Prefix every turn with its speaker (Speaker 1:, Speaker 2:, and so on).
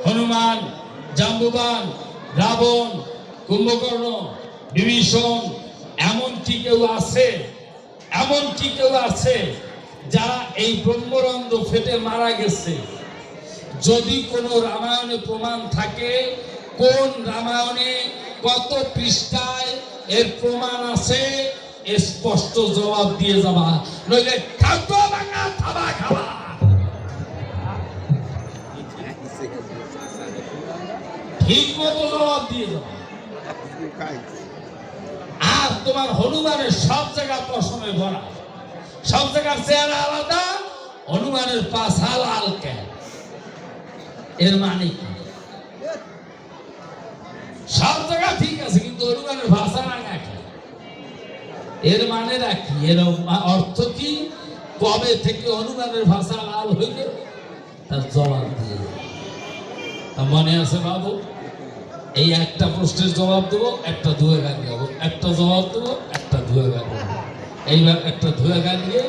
Speaker 1: হনুমান, জাম্বুবান, রাবণ, কুম্ভকর্ণ, বিভীষণ, এমনকি কেউ আছে যারা এই ব্রহ্মরন্ধ্র ফেটে মারা গেছে। যদি কোনো রামায়ণে প্রমাণ থাকে, কোন রামায়ণে কত পৃষ্ঠায় এর প্রমাণ আছে, স্পষ্ট জবাব দিয়ে যাবা, নইলে ঠাকুর ভাঙা থাবা খাবা। ঠিক মতো জবাব দিয়ে যাবা। আর তোমার হনুমানের সব জায়গা পশমে ভরা, সব জায়গার চেহারা আলাদা, হনুমানের পাছা লাল কেন? এর মানে কি? সব জায়গা ঠিক আছে, কিন্তু হনুমানের ভাষা রাঙা কেন? এর মানে রাখি, এর অর্থ কি? কবে থেকে হনুমানের ভাষা লাল হইল তার জবাব দিয়ে মনে আছে বাবু? এই একটা প্রশ্নের জবাব দেবো, একটা ধুয়ে গান গাবো, একটা জবাব দেবো, একটা ধুয়ে গান গাবো। এইবার একটা ধুয়ে গান গিয়ে